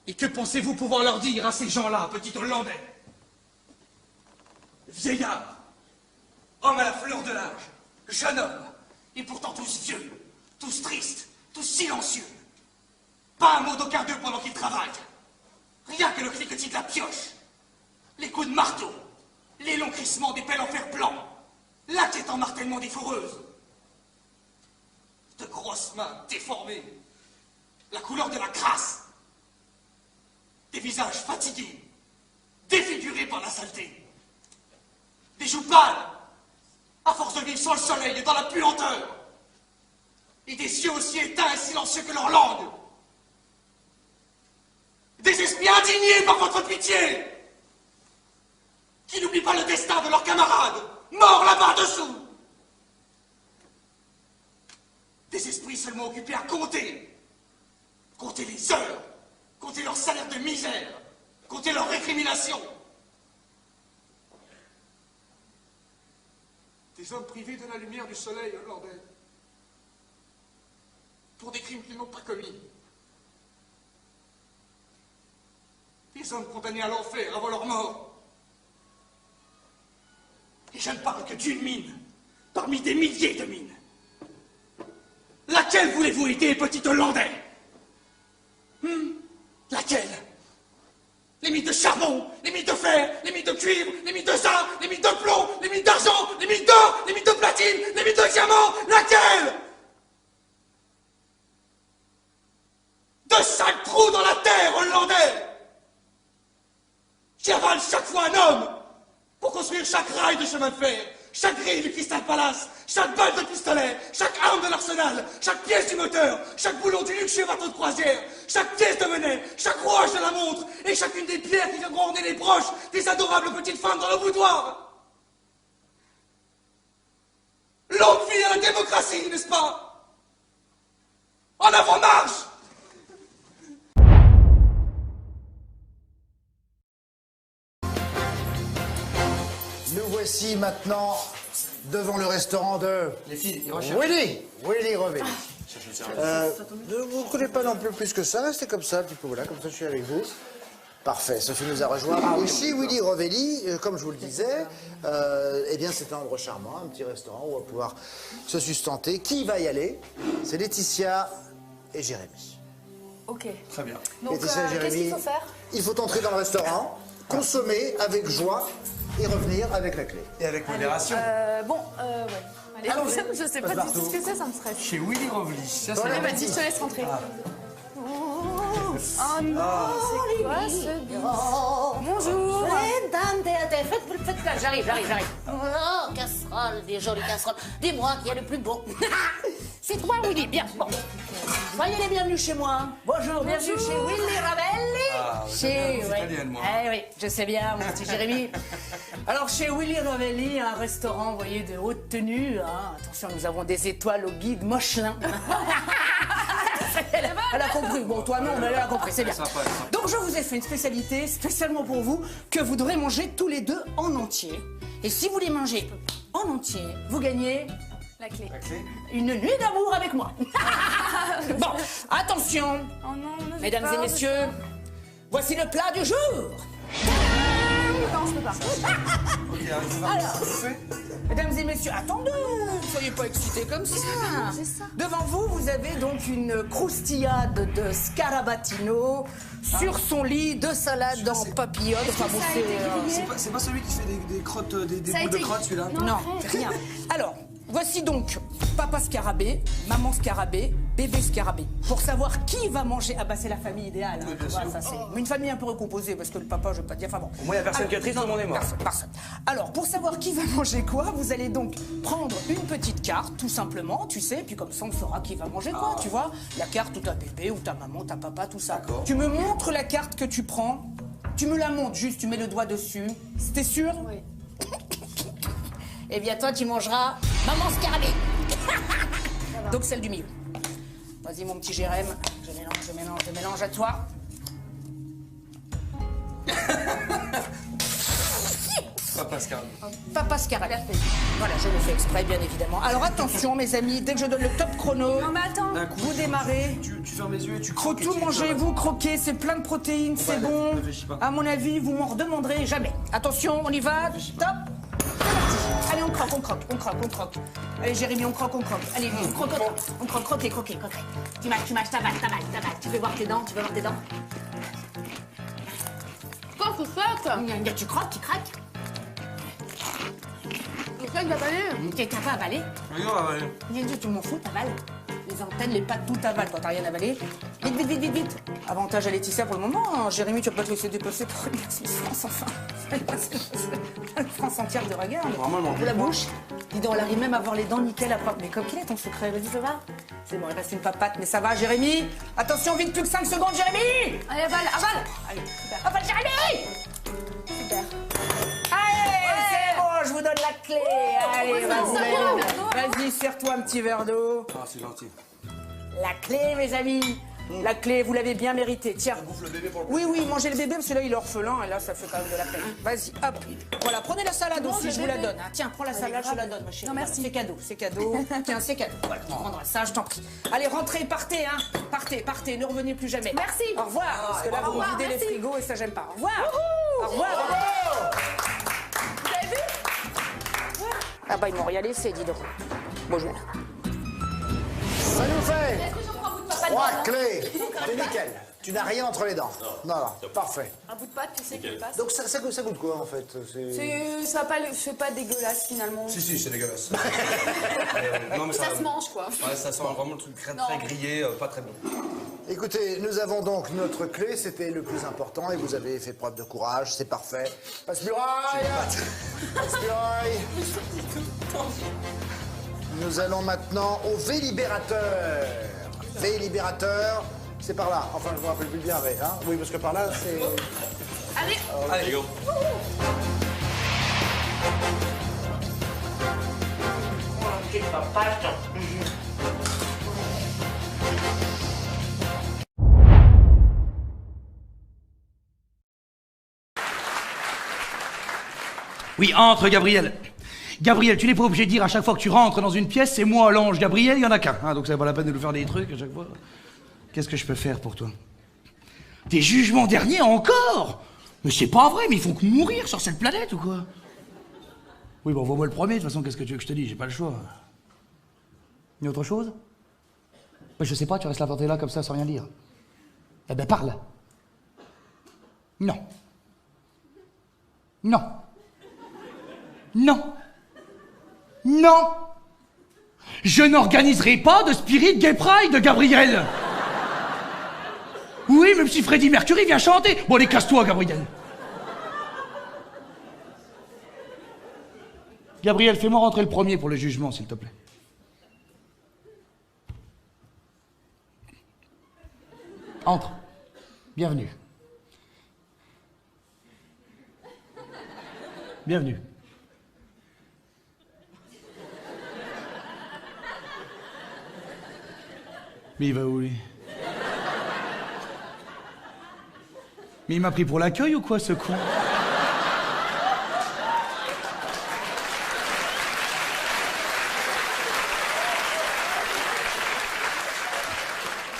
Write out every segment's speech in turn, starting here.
Et que pensez-vous pouvoir leur dire à ces gens-là, petit Hollandais? Vieillard, homme à la fleur de l'âge, jeune homme, et pourtant tous vieux, tous tristes, tous silencieux. Pas un mot d'aucun d'eux pendant qu'ils travaillent. Rien que le cliquetis de la pioche, les coups de marteau, les longs crissements des pelles en fer blanc, l'inquiétant martèlement des fourreuses. De grosses mains déformées, la couleur de la crasse, des visages fatigués, défigurés par la saleté, des joues pâles, à force de vivre sans le soleil et dans la puanteur, et des yeux aussi éteints et silencieux que leur langue. Des esprits indignés par votre pitié, qui n'oublient pas le destin de leurs camarades, morts là-bas dessous. Des esprits seulement occupés à compter les heures, compter leur salaire de misère, compter leurs récriminations. Des hommes privés de la lumière du soleil hollandais, pour des crimes qu'ils n'ont pas commis. Des hommes condamnés à l'enfer avant leur mort. Et je ne parle que d'une mine, parmi des milliers de mines. Laquelle voulez-vous aider, petit Hollandais? Laquelle? Les mines de charbon, les mines de fer, les mines de cuivre, les mines de zinc, les mines de plomb, les mines d'argent, les mines d'or, les mines de platine, les mines de diamant, laquelle? De chaque trou dans la terre, Hollandais, qui avale chaque fois un homme pour construire chaque rail de chemin de fer, chaque grille du Crystal Palace, chaque balle de pistolet, chaque arme de l'arsenal, chaque pièce du moteur, chaque boulon du luxueux bateau de croisière, chaque pièce de monnaie, chaque rouage de la montre et chacune des pierres qui viendront orner les broches des adorables petites femmes dans le boudoir. Longue vie à la démocratie, n'est-ce pas? En avant marche! Nous voici maintenant devant le restaurant de Willy Revelli. Ne vous connaissez pas non plus que ça, restez comme ça, un petit peu là, comme ça je suis avec vous. Parfait, Sophie nous a rejoint. Ici, Willy Revelli, comme je vous le disais, eh bien c'est un endroit charmant, un petit restaurant où on va pouvoir se sustenter. Qui va y aller? C'est Laetitia et Jérémy. Ok. Très bien. Donc, Laetitia et Jérémy, qu'est-ce qu'il faut faire? il faut entrer dans le restaurant, consommer avec joie et revenir avec la clé. Et avec modération. Ouais. Allez, je sais pas du tout ce que c'est, ça me stresse. Chez Willy Revelli. Ça, c'est Allez, vas-y, je te laisse rentrer. Oh non, c'est quoi ce bistrot? Bonjour. Faites là, j'arrive. Oh, casserole, des jolies casseroles. Dis-moi qui est le plus beau. C'est toi, Willy, bien. Bon. Soyez les bienvenus chez moi. Bonjour, bienvenue chez Willy Revelli. Ah, vous êtes italienne, moi. Eh oui, je sais bien, mon petit Jérémy. Alors, chez Willy Revelli, un restaurant, vous voyez, de haute tenue. Hein. Attention, nous avons des étoiles au guide Michelin. Elle a compris. Bon, toi non, mais elle a compris, c'est bien. Sympa. Donc, je vous ai fait une spécialité spécialement pour vous que vous devrez manger tous les deux en entier. Et si vous les mangez en entier, vous gagnez La clé. une nuit d'amour avec moi. Bon, attention, Oh non, mesdames et messieurs, voici le plat du jour. Non, je peux pas. Ok, je vais Alors, mesdames et messieurs, attendez, ne soyez pas excités comme ça. Devant vous, vous avez donc une croustillade de scarabatino sur son lit de salade en papillote. Enfin bon, C'est pas celui qui fait des crottes, des Ça a boules de été- crottes, celui-là? non, rien. Alors, voici donc papa scarabée, maman scarabée, bébé scarabée. Pour savoir qui va manger, ah bah c'est la famille idéale. Oui, hein, bien tu vois, sûr. ça, c'est une famille un peu recomposée parce que le papa, je vais pas te dire, enfin bon. Au moins, il n'y a personne qui est triste, tout le monde est mort. Personne. Alors, pour savoir qui va manger quoi, vous allez donc prendre une petite carte, tout simplement, tu sais, puis comme ça, on saura qui va manger quoi, tu vois. La carte où ta bébé, ou ta maman, ta papa, tout ça. D'accord. Tu me montres la carte que tu prends, tu me la montres juste, tu mets le doigt dessus. T'es sûr? Oui. Eh bien, toi, tu mangeras maman scarabée. Donc, celle du milieu. Vas-y, mon petit Jérém. Je mélange à toi. Pascal. Pas Pascal. Voilà, je le fais exprès, bien évidemment. Alors attention, mes amis, dès que je donne le top chrono, Non mais attends. D'un coup, vous démarrez. Tu fermes les yeux et tu Faut croques. et tout tu- manger, vous croquez, c'est plein de protéines, c'est bon. réfléchis pas. À mon avis, vous m'en redemanderez jamais. Attention, on y va, top. C'est parti. Allez, on croque. Allez, Jérémy, on croque. Allez, on croque, croquez. Tu mâches, t'avales. Tu veux voir tes dents, Quoi que ça Tu croques, tu craques. C'est ça que t'as T'as pas avalé. Regarde, allez. Tu m'en fous, t'avales. Les antennes, les pattes, tout t'avales quand t'as rien avalé. Vite. Avantage à Laetitia pour le moment. Hein. Jérémy, tu vas pas te laisser dépasser par une Miss France, enfin. Une France entière de regarde. Vraiment, Pour la bouche. Dis donc, elle arrive même à avoir les dents nickel à propre. Mais comme qu'il est ton secret, vas-y, ça va. C'est bon, il reste une papate, mais ça va, Jérémy. Attention, vite, plus que 5 secondes, Jérémy. Allez, avale. Allez, super. Avale, Jérémy. Super. Allez, c'est bon, je vous donne la clé. Allez, vas-y. vas-y, serre-toi un petit verre d'eau. Ah, c'est gentil. La clé, mes amis. La clé, vous l'avez bien mérité. Tiens. Bouffe le bébé pour le Oui, mangez le bébé, parce que là, il est orphelin, et là, ça fait quand même de la peine. Vas-y, hop. Voilà, prenez la salade aussi, je vous la donne. Hein. Tiens, prends la salade, je la donne, ma chérie. Non, merci. C'est cadeau. Tiens, c'est cadeau. Voilà, tu prendras ça, je t'en prie. Allez, rentrez, partez, hein. Partez, ne revenez plus jamais. Merci. Au revoir, parce que là, Au vous revoir, videz les merci. frigos, et ça, j'aime pas. Au revoir. Au revoir. Vous avez vu Ah bah, ils m'ont rien laissé, dis donc. Bonjour. Ça nous fait Est-ce que j'en prends un bout de papa 3 dedans clés. C'est nickel. Tu n'as rien entre les dents. Non, parfait. Un bout de pâte, tu sais qu'il passe. Donc ça goûte quoi en fait? C'est pas dégueulasse finalement. Si, c'est dégueulasse. Non, mais Ça se mange quoi. Ouais, ça sent vraiment le truc très grillé, pas très bon. Écoutez, nous avons donc notre clé, c'était le plus important et vous avez fait preuve de courage, c'est parfait. Passe-muraille. Nous allons maintenant au V-libérateur. V-libérateur, c'est par là. Enfin, je me rappelle plus bien, V. Hein, oui, parce que par là, c'est... Allez. Allez, go. Oui, entre, Gabriel. Gabriel, tu n'es pas obligé de dire à chaque fois que tu rentres dans une pièce, c'est moi, l'ange Gabriel, il y en a qu'un. Hein, donc ça vaut pas la peine de nous faire des trucs à chaque fois. Qu'est-ce que je peux faire pour toi? Des jugements derniers encore? Mais c'est pas vrai, mais ils font que mourir sur cette planète ou quoi? Oui, bon, envoie-moi le premier, de toute façon, qu'est-ce que tu veux que je te dise? J'ai pas le choix. Il y a autre chose? Ben, je sais pas, tu restes là comme ça sans rien dire. Eh ben, parle. Non. Non. Non. Non. Je n'organiserai pas de Spirit Gay Pride, Gabriel. Oui, même si Freddie Mercury vient chanter. Bon, allez, casse-toi, Gabriel. Gabriel, fais-moi rentrer le premier pour le jugement, s'il te plaît. Entre. Bienvenue. Bienvenue. Mais il va où, lui? Mais il m'a pris pour l'accueil ou quoi, ce con?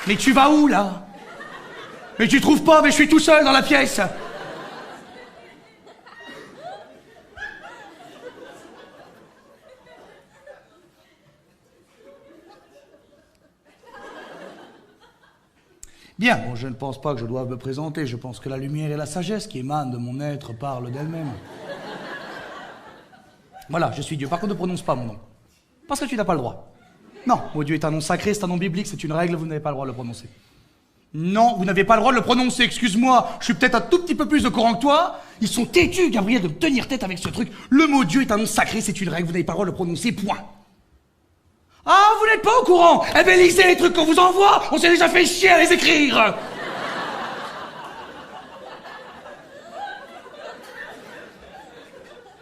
Mais tu vas où, là? Mais tu trouves pas, mais je suis tout seul dans la pièce. Bien, bon, je ne pense pas que je doive me présenter. Je pense que la lumière et la sagesse qui émanent de mon être parlent d'elles-mêmes. Voilà, je suis Dieu. Par contre, ne prononce pas mon nom. Parce que tu n'as pas le droit. Non, mon Dieu est un nom sacré, c'est un nom biblique, c'est une règle, vous n'avez pas le droit de le prononcer. Non, vous n'avez pas le droit de le prononcer, excuse-moi. Je suis peut-être un tout petit peu plus de courant que toi. Ils sont têtus, Gabriel, de me tenir tête avec ce truc. Le mot Dieu est un nom sacré, c'est une règle, vous n'avez pas le droit de le prononcer, point. Ah, vous n'êtes pas au courant? Eh ben, lisez les trucs qu'on vous envoie, on s'est déjà fait chier à les écrire.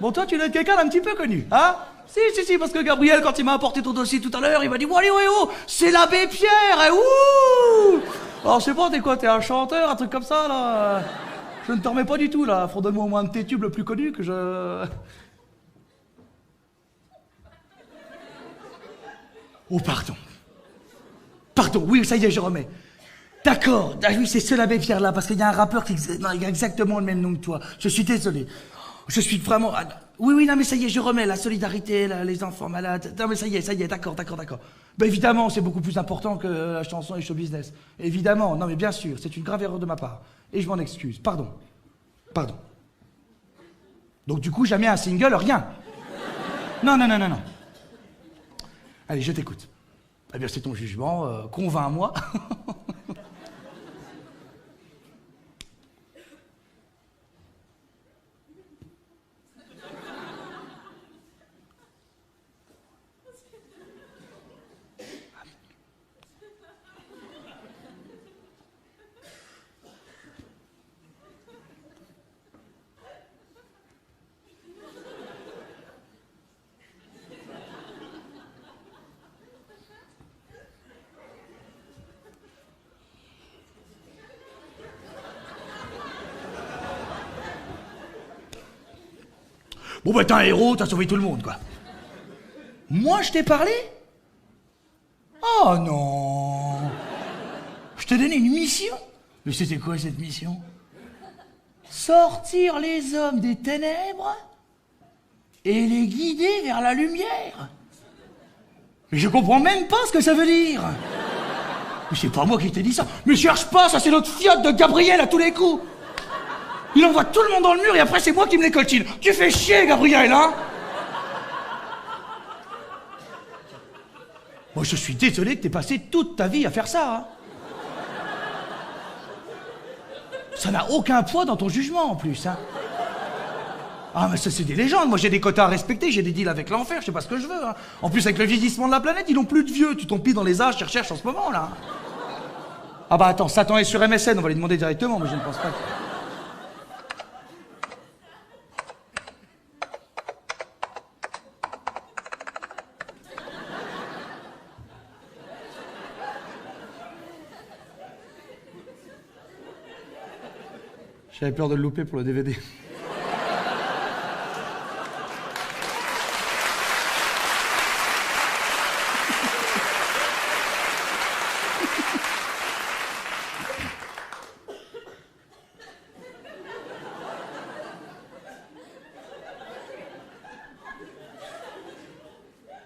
Bon, toi, tu dois être quelqu'un d'un petit peu connu, hein? Si, parce que Gabriel, quand il m'a apporté ton dossier tout à l'heure, il m'a dit, bon, allez, oh, c'est l'abbé Pierre, ouh! Alors, je sais pas, t'es quoi, t'es un chanteur, un truc comme ça, là? Je ne t'en remets pas du tout, là. Fredonne-moi au moins un de tes tubes le plus connu que je... Oh, pardon. Pardon, oui, ça y est, je remets. D'accord, ah oui, c'est ce l'abbé Pierre là, parce qu'il y a un rappeur qui non, il a exactement le même nom que toi. Je suis désolé. Je suis vraiment... Oui, oui, non, mais ça y est, je remets la solidarité, là, les enfants malades. Non, mais ça y est, d'accord. Ben évidemment, c'est beaucoup plus important que la chanson et le show business. Évidemment, non, mais bien sûr, c'est une grave erreur de ma part. Et je m'en excuse. Pardon. Donc du coup, jamais un single, rien. Non. Allez, je t'écoute. Eh bien, c'est ton jugement, convainc-moi. Bon, bah, t'es un héros, t'as sauvé tout le monde, quoi. Moi, je t'ai parlé? Oh non! Je t'ai donné une mission? Mais c'était quoi cette mission? Sortir les hommes des ténèbres et les guider vers la lumière. Mais je comprends même pas ce que ça veut dire. Mais c'est pas moi qui t'ai dit ça. Mais cherche pas, ça c'est notre fiotte de Gabriel à tous les coups. Il envoie tout le monde dans le mur et après c'est moi qui me les coltine. Tu fais chier, Gabriel, hein? Moi, je suis désolé que t'aies passé toute ta vie à faire ça, hein. Ça n'a aucun poids dans ton jugement, en plus, hein. Ah, mais ça, c'est des légendes. Moi, j'ai des quotas à respecter, j'ai des deals avec l'enfer, je sais pas ce que je veux, hein. En plus, avec le vieillissement de la planète, ils n'ont plus de vieux. Tu t'empiles dans les âges qu'ils recherchent en ce moment, là. Ah bah attends, Satan est sur MSN, on va lui demander directement, mais je ne pense pas que... J'avais peur de le louper pour le DVD.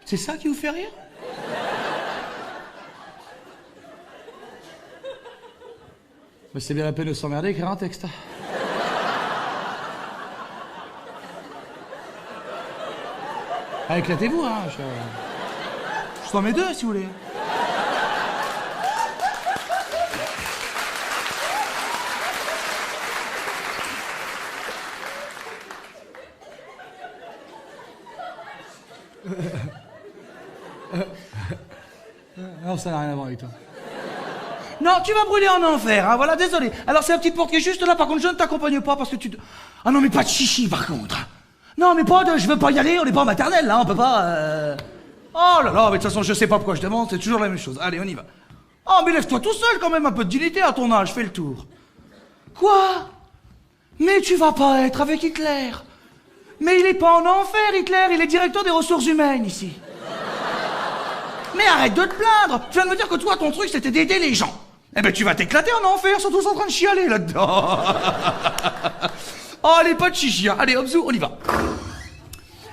C'est ça qui vous fait rire? Mais c'est bien la peine de s'emmerder, écrire un texte. Ah, éclatez-vous, hein. Je t'en mets deux, si vous voulez. Non, ça n'a rien à voir avec toi. Non, tu vas brûler en enfer, hein, voilà, désolé. Alors c'est la petite porte qui est juste là, par contre, je ne t'accompagne pas parce que tu... Ah non, mais pas de chichi, par contre. Non, mais pas de... Je veux pas y aller, on n'est pas en maternelle, là, on peut pas... Oh là là, mais de toute façon, je sais pas pourquoi je demande, c'est toujours la même chose. Allez, on y va. Oh, mais lève-toi tout seul, quand même, un peu de dignité à ton âge, fais le tour. Quoi? Mais tu vas pas être avec Hitler. Mais il est pas en enfer, Hitler, il est directeur des ressources humaines, ici. Mais arrête de te plaindre. Tu viens de me dire que toi, ton truc, c'était d'aider les gens. Eh ben, tu vas t'éclater en enfer, ils sont tous en train de chialer là-dedans. Oh, allez, pas de chichi, hein. Allez, hop, zou, on y va.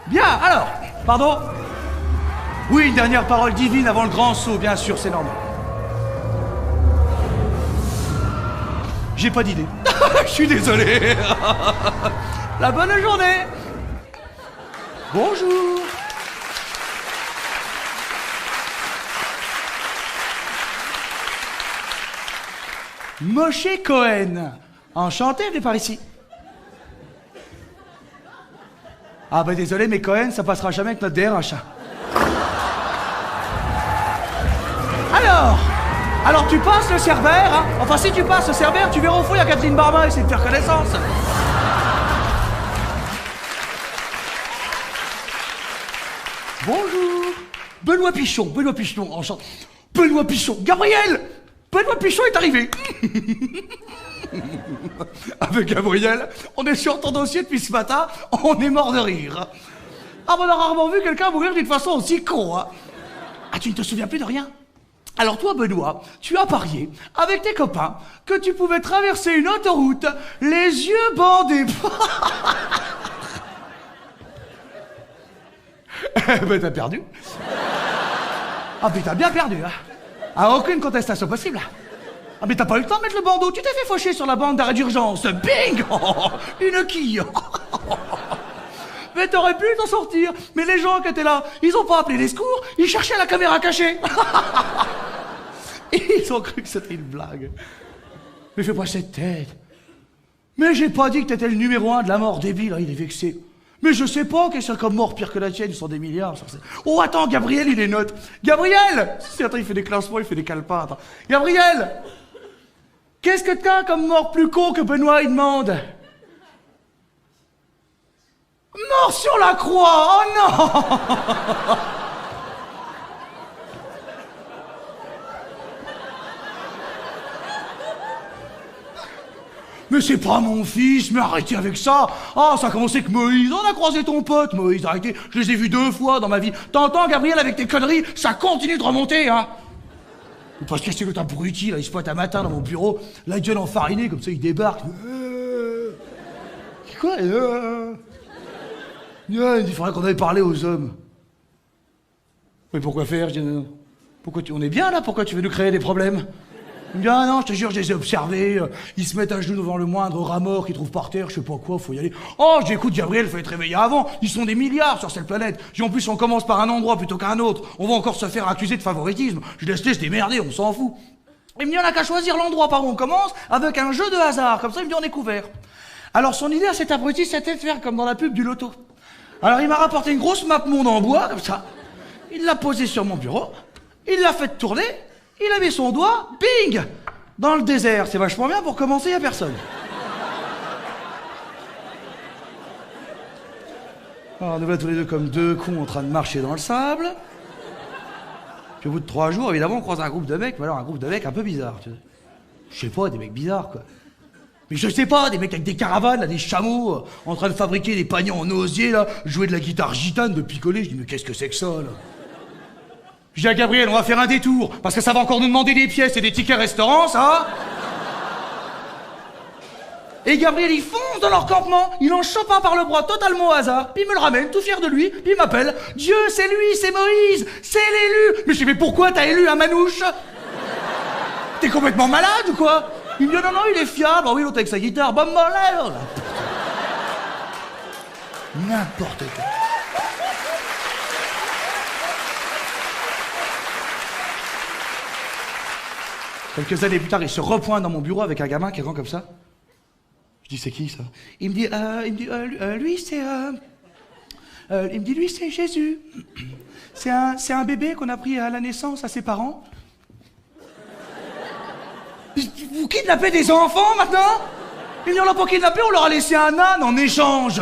Bien, alors, pardon? Oui, une dernière parole divine avant le grand saut, bien sûr, c'est normal. J'ai pas d'idée. Je suis désolé. La bonne journée. Bonjour. Moshe Cohen. Enchanté, venez par ici. Ah bah désolé, mais Cohen, ça passera jamais avec notre DRH. Alors tu passes le Cerbère, hein. Enfin si tu passes le Cerbère, tu verras au fond, il y a Kathleen Barma, essayer de faire connaissance. Bonjour. Benoît Pichon, enchanté. Benoît Pichon, Gabriel! Benoît Pichon est arrivé. Avec Gabriel, on est sur ton dossier depuis ce matin, on est mort de rire. Ah, on a rarement vu quelqu'un mourir d'une façon aussi con, hein. Ah, tu ne te souviens plus de rien? Alors toi, Benoît, tu as parié avec tes copains que tu pouvais traverser une autoroute les yeux bandés. Eh ben, t'as perdu. Ah, mais t'as bien perdu, hein. Ah, aucune contestation possible. Ah, mais t'as pas eu le temps de mettre le bandeau. Tu t'es fait faucher sur la bande d'arrêt d'urgence. Bing. Une quille. Mais t'aurais pu t'en sortir. Mais les gens qui étaient là, ils ont pas appelé les secours, ils cherchaient la caméra cachée. Ils ont cru que c'était une blague. Mais fais pas cette tête. Mais j'ai pas dit que t'étais le numéro 1 de la mort, débile, hein, il est vexé. Mais je sais pas qu'est-ce comme mort pire que la tienne, ils sont des milliards. Oh, attends, Gabriel, il les note. Gabriel! Si, attends, il fait des classements, il fait des calepins, attends. Gabriel! Qu'est-ce que t'as comme mort plus con que Benoît, il demande? Mort sur la croix! Oh non! Mais c'est pas mon fils, mais arrêtez avec ça. Ah, ça a commencé avec Moïse. On a croisé ton pote, Moïse, arrêtez. Je les ai vus 2 fois dans ma vie. T'entends, Gabriel, avec tes conneries, ça continue de remonter, hein. Parce que c'est l'autre abruti, là, il se pointe un matin dans mon bureau, la gueule enfarinée, comme ça, il débarque. Quoi? Il faudrait qu'on aille parler aux hommes. Mais pourquoi faire? Je dis, pourquoi on est bien, là? Pourquoi tu veux nous créer des problèmes? Il me dit, ah non, je te jure, je les ai observés, ils se mettent à genoux devant le moindre rat mort qu'ils trouvent par terre, je sais pas quoi, faut y aller. Oh, j'écoute Gabriel, faut être réveillé avant, ils sont des milliards sur cette planète. J'ai en plus, on commence par un endroit plutôt qu'un autre, on va encore se faire accuser de favoritisme. Je laisse se démerder, on s'en fout. Il me dit, on n'a qu'à choisir l'endroit par où on commence, avec un jeu de hasard, comme ça, il me dit, on est couvert. Alors son idée à cet abruti, c'était de faire comme dans la pub du loto. Alors il m'a rapporté une grosse map monde en bois, comme ça, il l'a posée sur mon bureau, il l'a fait tourner, il a mis son doigt, bing! Dans le désert, c'est vachement bien, pour commencer, il n'y a personne. Alors, nous voilà tous les deux comme 2 cons en train de marcher dans le sable. Puis au bout de 3 jours, évidemment, on croise un groupe de mecs, mais alors un groupe de mecs un peu bizarre, tu sais. Je sais pas, des mecs bizarres, quoi. Mais je sais pas, des mecs avec des caravanes, là, des chameaux, en train de fabriquer des paniers en osier, là, jouer de la guitare gitane, de picoler. Je dis, mais qu'est-ce que c'est que ça, là? Je dis à Gabriel, on va faire un détour, parce que ça va encore nous demander des pièces et des tickets restaurants, ça. Et Gabriel, il fonce dans leur campement, il en chope un par le bras totalement au hasard, puis il me le ramène, tout fier de lui, puis il m'appelle. Dieu, c'est lui, c'est Moïse, c'est l'élu. Mais je dis, mais pourquoi t'as élu un manouche? T'es complètement malade ou quoi? Il me dit, non, non, il est fiable. Ah oui, l'autre avec sa guitare, bah, là. N'importe quoi. Quelques années plus tard, il se repointe dans mon bureau avec un gamin qui est grand comme ça. Je dis, c'est qui ça? Il me dit, lui, c'est... il me dit, lui, c'est Jésus. C'est un bébé qu'on a pris à la naissance à ses parents. Vous kidnappez des enfants maintenant? Il dit, on l'a pas kidnappé, on leur a laissé un âne en échange.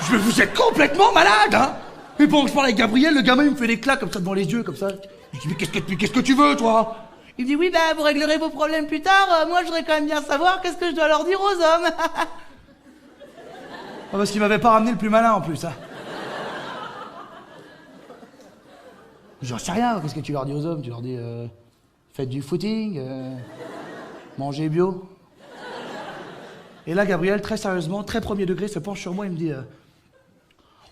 Je me vous êtes complètement malade, hein? Et bon, je parle avec Gabriel, le gamin il me fait des claques comme ça devant les yeux, comme ça. Je dis, mais qu'est-ce que tu veux, toi? Il me dit, oui, vous réglerez vos problèmes plus tard, moi je voudrais quand même bien savoir qu'est-ce que je dois leur dire aux hommes. Ah, parce qu'il m'avait pas ramené le plus malin en plus, hein. J'en sais rien, qu'est-ce que tu leur dis aux hommes? Tu leur dis, faites du footing, mangez bio. Et là, Gabriel, très sérieusement, très premier degré, se penche sur moi et me dit,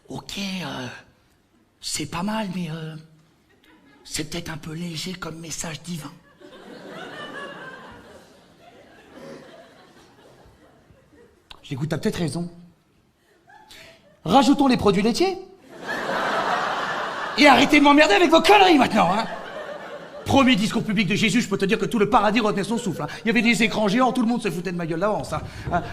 ok, c'est pas mal, mais c'est peut-être un peu léger comme message divin. Je dis, écoute, t'as peut-être raison. Rajoutons les produits laitiers. Et arrêtez de m'emmerder avec vos conneries maintenant, hein. Premier discours public de Jésus, je peux te dire que tout le paradis retenait son souffle, hein. Il y avait des écrans géants, tout le monde se foutait de ma gueule d'avance, hein.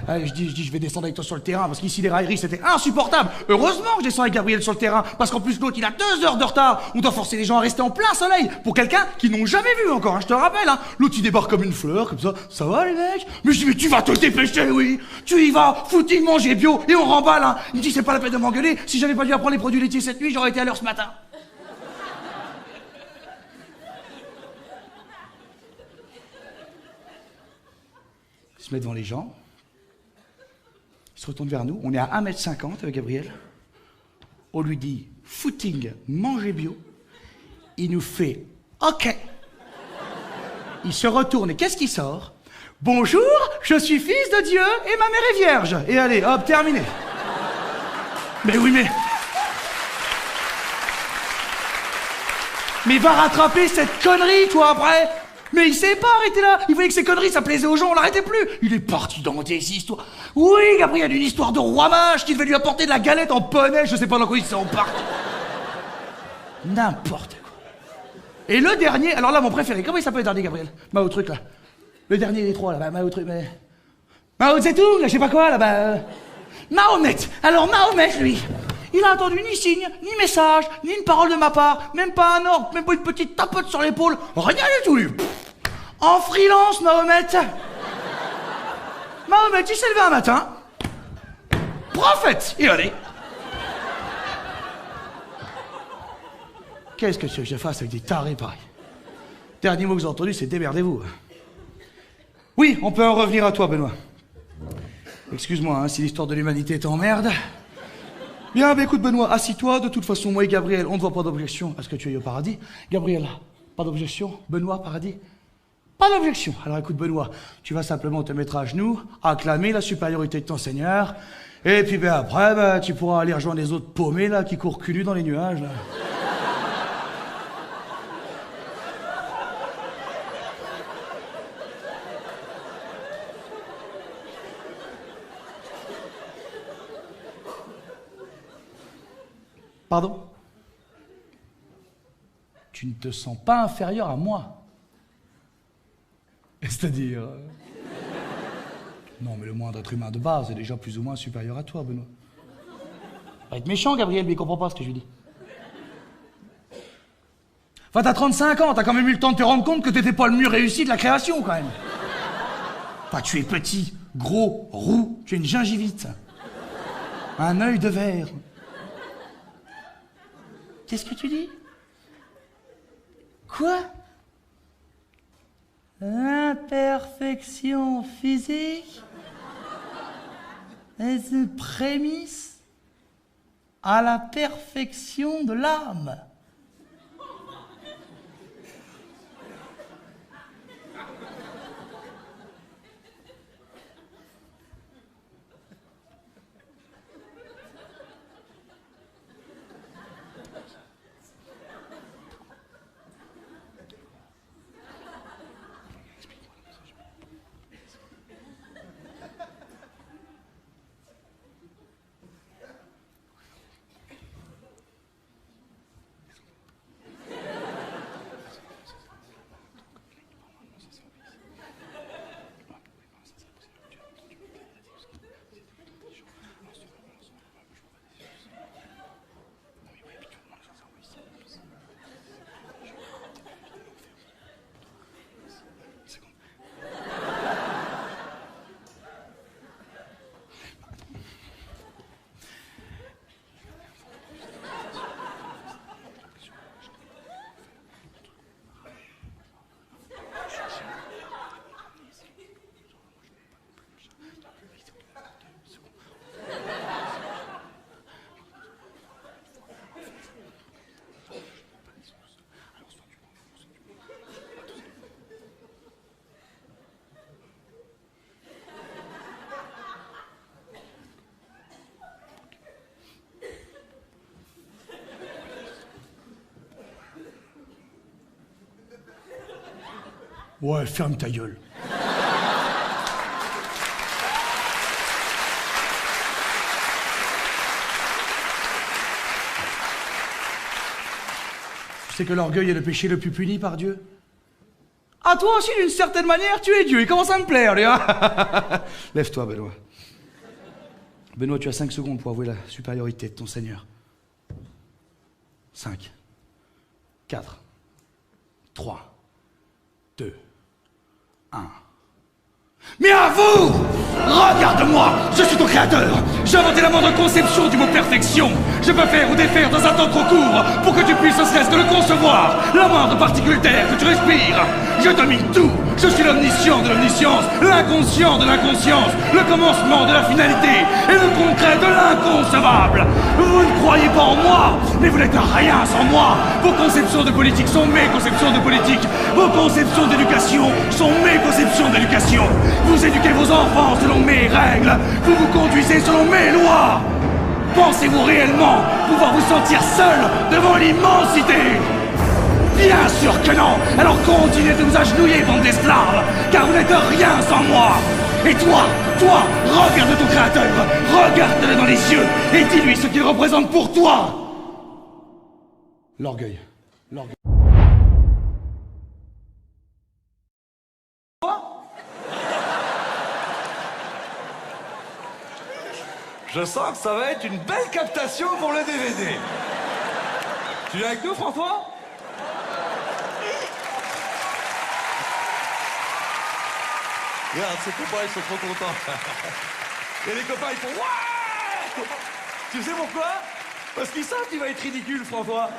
Je dis, je vais descendre avec toi sur le terrain, parce qu'ici les railleries c'était insupportable. Heureusement que je descends avec Gabriel sur le terrain, parce qu'en plus l'autre il a 2 heures de retard. On doit forcer les gens à rester en plein soleil, pour quelqu'un qu'ils n'ont jamais vu encore, hein, je te rappelle, hein. L'autre il débarque comme une fleur, comme ça va les mecs? Mais je dis, mais tu vas te dépêcher, oui. Tu y vas, footing, manger bio, et on remballe, hein. Il me dit, c'est pas la peine de m'engueuler, si j'avais pas dû apprendre les produits laitiers cette nuit, j'aurais été à l'heure ce matin. Il se met devant les gens. Il se retourne vers nous. On est à 1m50 avec Gabriel. On lui dit footing, manger bio. Il nous fait OK. Il se retourne et qu'est-ce qui sort? Bonjour, je suis fils de Dieu et ma mère est vierge. Et allez, hop, terminé. Mais oui, mais... Mais va rattraper cette connerie, toi, après. Mais il s'est pas arrêté là. Il voulait que ces conneries, ça plaisait aux gens, on l'arrêtait plus. Il est parti dans des histoires. Oui, Gabriel, une histoire de roi mage qui devait lui apporter de la galette en poney, je sais pas dans quoi ils sont partis. N'importe quoi. Et le dernier, alors là, mon préféré, comment il s'appelle le dernier, Gabriel? Mao truc, là. Le dernier des trois, là, Mao truc, mais... Mao Zedong, là, je sais pas quoi, là, Mahomet. Alors, Mahomet, lui, il a entendu ni signe, ni message, ni une parole de ma part, même pas un ordre, même pas une petite tapote sur l'épaule, rien du tout, lui. En freelance, Mahomet. Mahomet, il s'est levé un matin, prophète, et allez. Qu'est-ce que tu veux que je fasse avec des tarés pareils? Dernier mot que j'ai entendu, c'est démerdez-vous. Oui, on peut en revenir à toi, Benoît. Excuse-moi, hein, si l'histoire de l'humanité t'emmerde. Bien, bah écoute, Benoît, assis-toi. De toute façon, moi et Gabriel, on ne voit pas d'objection à ce que tu ailles au paradis. Gabriel, pas d'objection. Benoît, paradis? Pas d'objection. Alors écoute, Benoît, tu vas simplement te mettre à genoux, acclamer la supériorité de ton Seigneur, et puis ben après, ben, tu pourras aller rejoindre les autres paumés là qui courent cul nu dans les nuages. Là. Pardon? Tu ne te sens pas inférieur à moi? C'est-à-dire... Non, mais le moindre être humain de base est déjà plus ou moins supérieur à toi, Benoît. Pas être méchant, Gabriel, mais il comprend pas ce que je lui dis. Enfin, t'as 35 ans, t'as quand même eu le temps de te rendre compte que t'étais pas le mieux réussi de la création, quand même. Enfin, tu es petit, gros, roux, tu es une gingivite. Un œil de verre. Qu'est-ce que tu dis? Quoi? L'imperfection physique est une prémisse à la perfection de l'âme. Ouais, ferme ta gueule. Tu sais que l'orgueil est le péché le plus puni par Dieu? Ah, toi aussi, d'une certaine manière, tu es Dieu. Il commence à me plaire, lui, hein. Lève-toi, Benoît. Benoît, tu as 5 secondes pour avouer la supériorité de ton Seigneur. 5, 4, 3, 2, 1. Mais à vous! Regarde-moi! Je suis ton créateur! J'ai inventé la moindre conception du mot perfection! Je peux faire ou défaire dans un temps trop court pour que tu puisses ne serait-ce que le concevoir! La moindre particule d'air que tu respires! Je domine tout! Je suis l'omniscient de l'omniscience, l'inconscient de l'inconscience, le commencement de la finalité et le concret de l'inconcevable. Vous ne croyez pas en moi, mais vous n'êtes rien sans moi. Vos conceptions de politique sont mes conceptions de politique. Vos conceptions d'éducation sont mes conceptions d'éducation. Vous éduquez vos enfants selon mes règles. Vous vous conduisez selon mes lois. Pensez-vous réellement pouvoir vous sentir seul devant l'immensité? Bien sûr que non. Alors continuez de vous agenouiller, bande d'esclaves, car vous n'êtes rien sans moi. Et toi, regarde ton créateur, regarde-le dans les yeux et dis-lui ce qu'il représente pour toi. L'orgueil. L'orgueil. Je sens que ça va être une belle captation pour le DVD. Tu viens avec nous, François? Regarde, ses copains, ils sont trop contents. Et les copains, ils font ouais. Tu sais pourquoi? Parce qu'ils savent qu'il va être ridicule, François.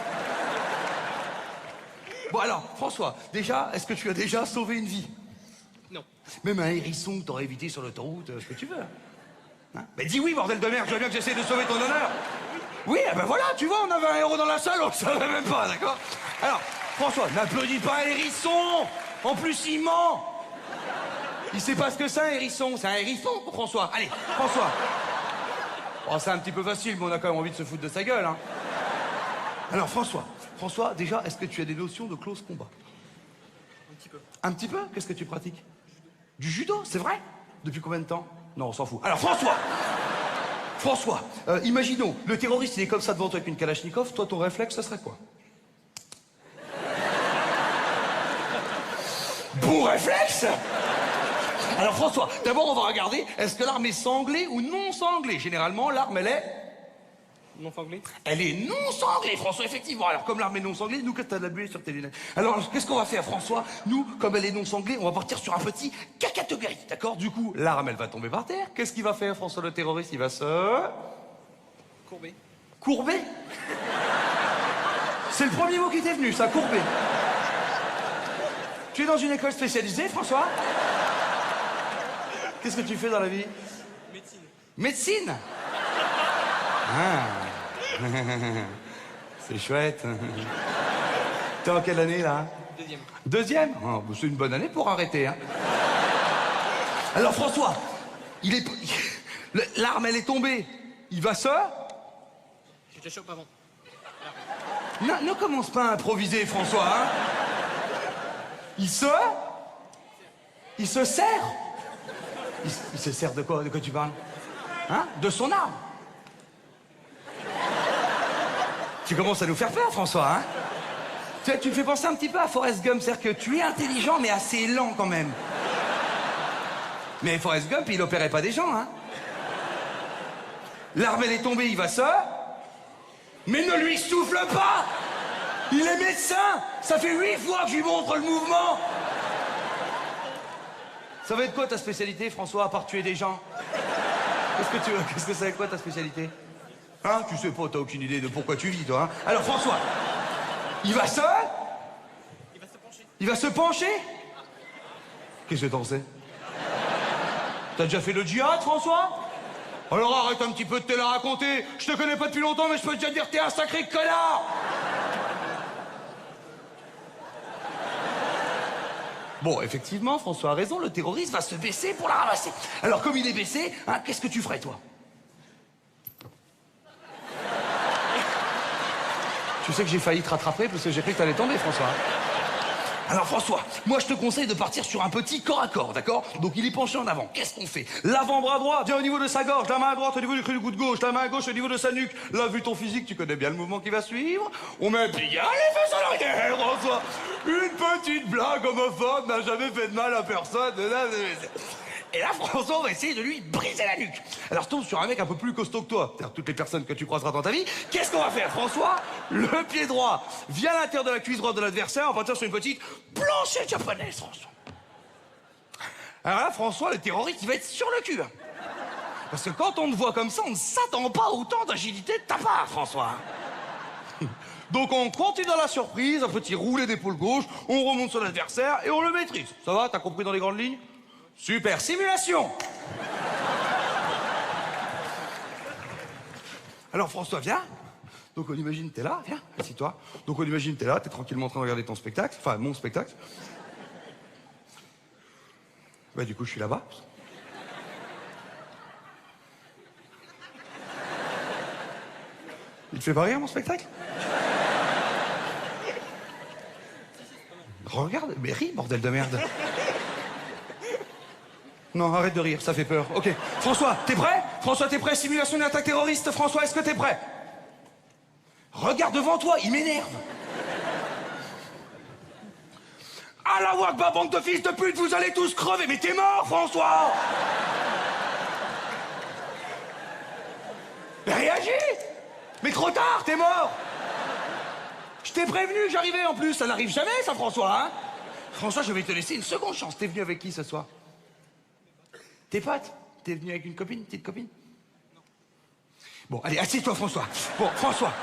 Bon alors, François, déjà, est-ce que tu as déjà sauvé une vie? Non. Même un hérisson que t'aurais évité sur l'autoroute, ce que tu veux. Hein? Mais dis oui, bordel de merde, je veux bien que j'essaie de sauver ton honneur. Oui, eh ben voilà, tu vois, on avait un héros dans la salle, on le savait même pas, d'accord? Alors, François, n'applaudis pas un hérisson. En plus, il ment. Il sait pas ce que c'est un hérisson. C'est un hérisson, François. Allez, François. Oh, c'est un petit peu facile, mais on a quand même envie de se foutre de sa gueule, hein. Alors, François, déjà, est-ce que tu as des notions de close combat? Un petit peu. Un petit peu? Qu'est-ce que tu pratiques? Du judo, c'est vrai? Depuis combien de temps? Non, on s'en fout. Alors, François, imaginons, le terroriste, il est comme ça devant toi avec une Kalachnikov, toi, ton réflexe, ce serait quoi? Bon réflexe! Alors François, d'abord on va regarder, est-ce que l'arme est sanglée ou non sanglée? Généralement, l'arme, elle est... Non sanglé? Elle est non sanglée, François, effectivement. Alors comme l'arme est non sanglée, nous, qu'est-ce que t'as de la buée sur tes lunettes? Alors, qu'est-ce qu'on va faire, François? Nous, comme elle est non sanglée, on va partir sur un petit cacatégorie, d'accord? Du coup, l'arme, elle va tomber par terre. Qu'est-ce qu'il va faire, François le terroriste? Il va se... Courbé. Courber? C'est le premier mot qui t'est venu, ça, courber. Tu es dans une école spécialisée, François? Qu'est-ce que tu fais dans la vie? Médecine. Médecine? Ah. C'est chouette. T'es en quelle année, là? Deuxième. Deuxième? Oh, bah, c'est une bonne année pour arrêter, hein. Alors, François, l'arme, elle est tombée. Il va se... Je te chope avant. Non, ne commence pas à improviser, François, hein. Il se sert. Il se sert de quoi? De quoi tu parles? Hein? De son arme. Tu commences à nous faire peur, François, hein? Tu me fais penser un petit peu à Forrest Gump, c'est-à-dire que tu es intelligent, mais assez lent quand même. Mais Forrest Gump, il opérait pas des gens, hein? L'arme, elle est tombée, il va se... Mais ne lui souffle pas! Il est médecin! Ça fait 8 fois que je lui montre le mouvement! Ça va être quoi ta spécialité, François, à part tuer des gens? Qu'est-ce que ça va être quoi ta spécialité? Hein? Tu sais pas, t'as aucune idée de pourquoi tu vis, toi, hein? Alors, François, il va se pencher. Il va se pencher? Qu'est-ce que t'en sais? T'as déjà fait le djihad, François? Alors arrête un petit peu de te la raconter. Je te connais pas depuis longtemps, mais je peux déjà te dire que t'es un sacré connard. Bon, effectivement, François a raison, le terroriste va se baisser pour la ramasser. Alors, comme il est baissé, hein, qu'est-ce que tu ferais, toi? Tu sais que j'ai failli te rattraper parce que j'ai cru que t'allais tomber, François. Alors, François, moi, je te conseille de partir sur un petit corps à corps, d'accord? Donc, il est penché en avant. Qu'est-ce qu'on fait? L'avant-bras droit vient au niveau de sa gorge, la main à droite au niveau du cou de gauche, la main à gauche au niveau de sa nuque. Là, vu ton physique, tu connais bien le mouvement qui va suivre. On met bien les fesses à l'arrière, François. Une petite blague homophobe n'a jamais fait de mal à personne. Et là, François, on va essayer de lui briser la nuque. Alors, je tombe sur un mec un peu plus costaud que toi, c'est-à-dire toutes les personnes que tu croiseras dans ta vie. Qu'est-ce qu'on va faire, François? Le pied droit vient à l'intérieur de la cuisse droite de l'adversaire, on va partir sur une petite planchette japonaise, François. Alors là, François, le terroriste, il va être sur le cul. Parce que quand on te voit comme ça, on ne s'attend pas à autant d'agilité de ta part, François. Donc on continue dans la surprise, un petit roulé d'épaule gauche, on remonte sur l'adversaire et on le maîtrise. Ça va, t'as compris dans les grandes lignes? Super, simulation. Alors François, viens. Donc on imagine t'es là, viens, assis-toi. Donc on imagine t'es là, t'es tranquillement en train de regarder ton spectacle, enfin mon spectacle. Bah du coup je suis là-bas. Il te fait pas rire mon spectacle? Regarde, mais ris, bordel de merde. Non, arrête de rire, ça fait peur. Ok. François, t'es prêt? François, t'es prêt? Simulation d'une attaque terroriste. François, est-ce que t'es prêt? Regarde devant toi, il m'énerve. Allah Akbar, bande de fils de pute, vous allez tous crever. Mais t'es mort, François! Mais réagis! Mais trop tard, t'es mort! Je t'ai prévenu que j'arrivais en plus, ça n'arrive jamais ça, François, hein? François, je vais te laisser une seconde chance. T'es venu avec qui ce soir? Tes potes? T'es venu avec une copine, petite copine? Bon, allez, assieds-toi, François. Bon, François,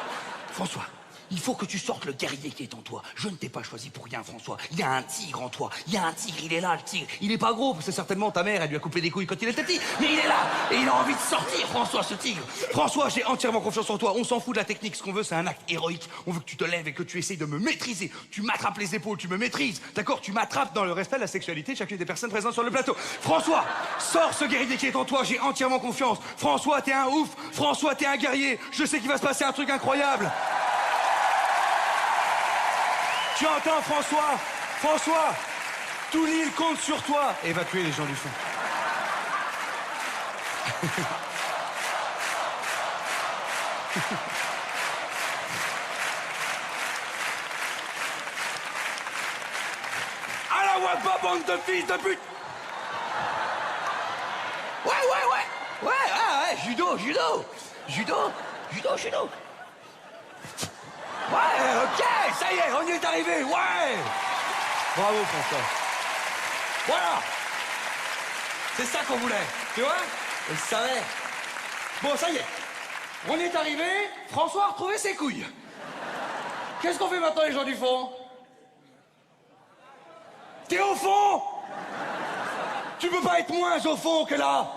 il faut que tu sortes le guerrier qui est en toi. Je ne t'ai pas choisi pour rien, François. Il y a un tigre en toi. Il y a un tigre, il est là, le tigre. Il est pas gros, parce que certainement ta mère, elle lui a coupé des couilles quand il était petit. Mais il est là, et il a envie de sortir, François, ce tigre. François, j'ai entièrement confiance en toi. On s'en fout de la technique. Ce qu'on veut, c'est un acte héroïque. On veut que tu te lèves et que tu essayes de me maîtriser. Tu m'attrapes les épaules, tu me maîtrises. D'accord? Tu m'attrapes dans le respect de la sexualité de chacune des personnes présentes sur le plateau. François, sors ce guerrier qui est en toi. J'ai entièrement confiance. François, t'es un ouf. François, t'es un guerrier. Je sais qu'il va se passer un truc incroyable. Tu entends, François? François, tout l'île compte sur toi. Évacuer les gens du fond. À la Wakba, bande de fils de pute! Ouais, judo. Ouais, ok, ça y est, on y est arrivé, ouais! Bravo, François. Voilà! C'est ça qu'on voulait, tu vois? On le savait. Bon, ça y est, on y est arrivé, François a retrouvé ses couilles. Qu'est-ce qu'on fait maintenant, les gens du fond? T'es au fond? Tu peux pas être moins au fond que là.